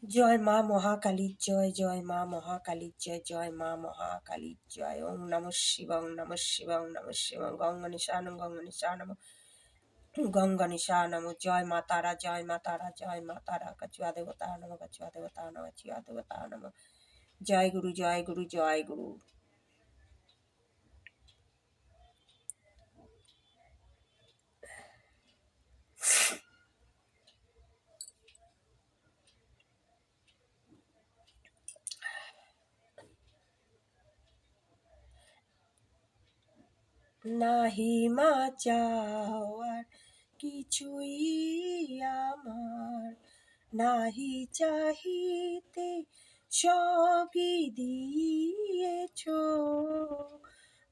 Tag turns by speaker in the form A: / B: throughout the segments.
A: জয় মা মহাকালীর জয়, জয় মা মহাকালীর জয়, জয় মা মহাকালীর জয়। ওং নমঃ শিবং নমঃ শিবং নমঃ শিবং গঙ্গণেশানম গঙ্গণেশানম গঙ্গণেশানম। জয় মা তারা, জয় মা তারা, জয় মা তারা। কচুয়া দেবতা নম, কচুয়া দেবতা নম, কচুয়া দেবতা নম। জয় গুরু, জয় গুরু, জয় গুরু। নাহি মা চাওয়ার কিছুই আমার, নাহি চাহিতে সবই দিয়েছ,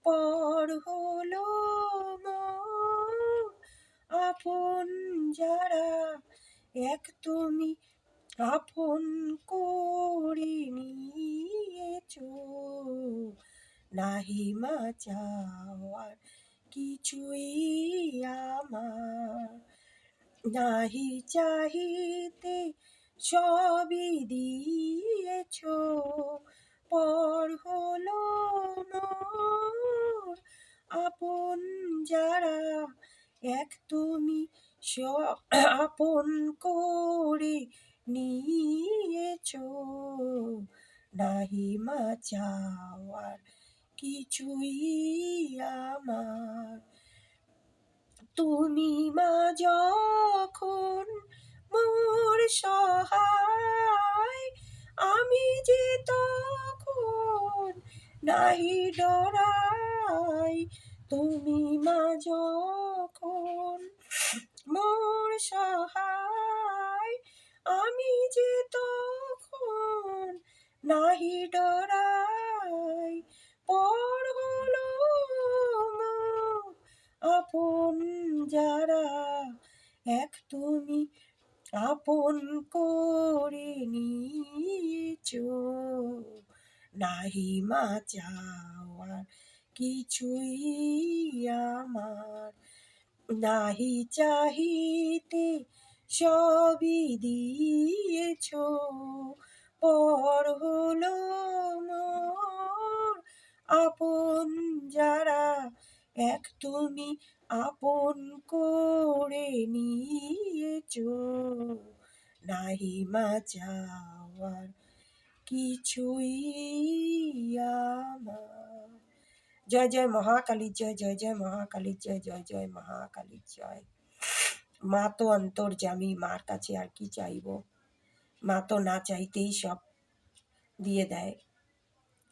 A: পর হলো মোর আপন যারা, এক তুমি আপন করে নিয়েছ। নাহি মা চাওয়ার কিছুই আমার, নাহি চাহিতে সবই দিয়েছ, পর হলো মোর আপন যারা, এক তুমি আপন করে নিয়েছ। নাহি মা চাওয়ার কিছুই আমার, তুমি মা যখন মোর সহায়, আমি যে তখন নাহি ডরাই। তুমি মা যখন মোর সহায়, আমি যে তখন নাহি ডরাই। পর হলো মোর আপন যারা, এক তুমি আপন করে নিয়েছ। নাহি মা চাওয়ার কিছুই আমার, নাহি চাহিতে সবই দিয়েছ, পর হলো মোর আপন যারা, এক তুমি আপন করে নিয়েছ। নাহি মা চাওয়ার কিছুই আমার। জয় জয় মহাকালীর জয়, জয় জয় মহাকালীর জয়, জয় জয় মহাকালীর জয়। মা তো অন্তর্যামী, মার কাছে আর কি চাইব। মা তো না চাইতেই সব দিয়ে দেয়,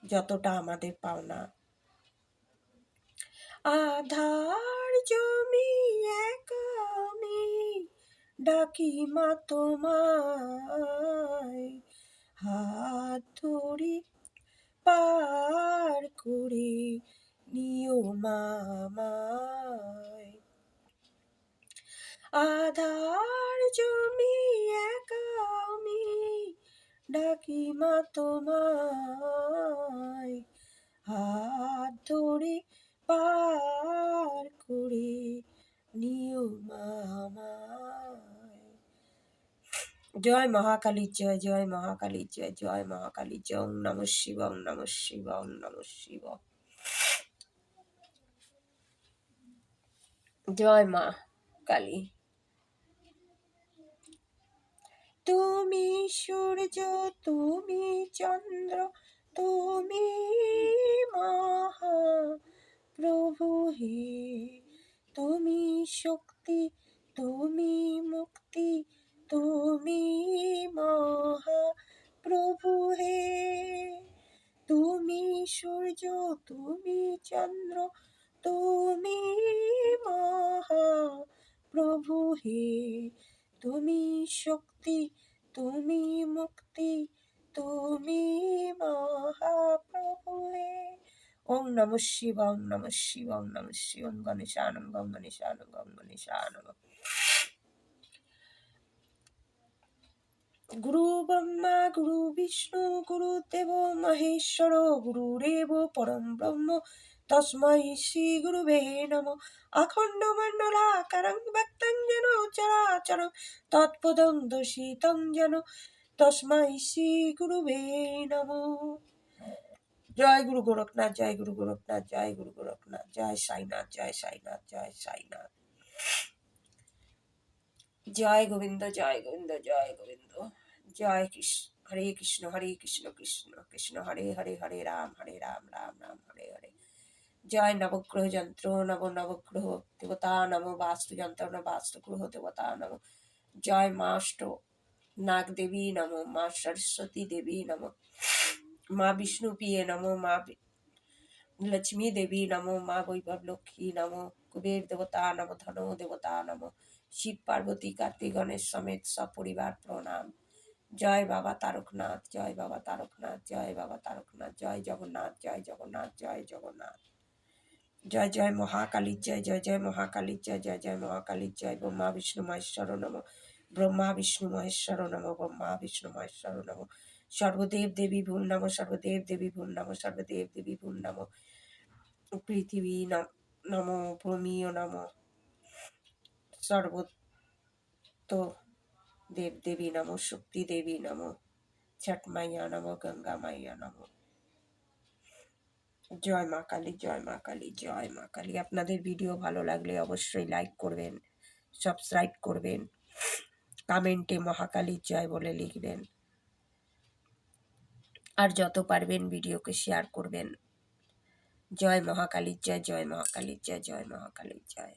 A: যতটা আমাদের পাওনা। আধার জমি একা আমি ডাকি মা তোমায়, হাত ধরে পার করে নিও মা আমায়। আধার জমি একা আমি ডাকি মা তোমায়, হাত ধরে পার করে নিও মা আমায়। জয় মহাকালীর জয়, জয় মহাকালীর জয়, জয় মহাকালীর জয়। ওং নমঃ শিবং নমঃ শিবং নমঃ শিব। জয় মা কালী। তুমি সূর্য, তুমি চন্দ্র, তুমি মহা প্রভু হে, তুমি শক্তি, তুমি মুক্তি, তুমি মহা প্রভু হে। তুমি সূর্য, তুমি চন্দ্র, তুমি মহা প্রভু হে, তুমি শক্তি, তুমি মুক্তি, তুমি মহাপ্রভু হে। ওং নমঃ শিবং নমঃ শিবং নমঃ শিবং গণেশানম গঙ্গণেশানম গঙ্গণেশানম। গুরু ব্রহ্মা গুরু বিষ্ণু গুরুদেব মহেশ্বর, গুরুরেব পরম ব্রহ্ম তস্मै শ্রী গুরুবে নমঃ। অখণ্ড মণ্ডলাকারং ব্যক্তং যেন চরাচরং তৎপদং দর্শিতং যেন তস্মাই শ্রী গুরুবে নমঃ। জয় গুরু গোরখনাথ, জয় গুরু গোরখনাথ, জয় গুরু গোরখনাথ, জয় সাইনাথ, জয় সাইনাথ, জয় সাইনাথ। জয় গোবিন্দ, জয় গোবিন্দ, জয় গোবিন্দ। জয় কৃষ্ণ, হরে কৃষ্ণ, হরে কৃষ্ণ, কৃষ্ণ কৃষ্ণ হরে হরে, হরে রাম, রাম রাম হরে হরে। জয় নবগ্রহ যন্ত্র নব নবগ্রহ দেবতা নম, বাস্তু যন্ত্র বাস্তু গ্রহ দেবতা নম। জয় মা অষ্ট নাগ দেবী নম, মা সরস্বতী দেবী নম, মা বিষ্ণু প্রিয়ে নম, মা লক্ষ্মী দেবী নম, মা বৈভব লক্ষ্মী নম, কুবের দেবতা নম, ধন দেবতা নম। শিব পার্বতী কার্তিক গণেশ সমেত সপরিবার প্রণাম। জয় বাবা তারকনাথ, জয় বাবা তারকনাথ, জয় বাবা তারকনাথ, জয় জগন্নাথ, জয় জগন্নাথ, জয় জগন্নাথ। জয় জয় মহাকালীর জয়, জয় জয় মহাকালীর জয়, জয় জয় মহাকালীর জয়। ব্রহ্মা বিষ্ণু মহেশ্বর নম, ব্রহ্মা বিষ্ণু মহেশ্বর নম, ব্রহ্মা বিষ্ণু মহেশ্বর নম। সর্বদেব দেবী ভূম নম, সর্বদেব দেবী ভূম নম, সর্বদেব দেবী ভূম নম। পৃথিবী নম, ভূমিও নম, সর্বত দেব দেবী নম, শক্তি দেবী নম, ছট মাইয়া নম, গঙ্গা মাইয়া নম। জয় মা কালী, জয় মা কালী, জয় মা কালী। আপনাদের ভিডিও ভালো লাগলে অবশ্যই লাইক করবেন, সাবস্ক্রাইব করবেন, কমেন্টে মহাকালীর জয় বলে লিখবেন, আর যত পারবেন ভিডিওকে শেয়ার করবেন। জয় মহাকালীর জয়, জয় মহাকালীর জয়, জয় মহাকালীর জয়।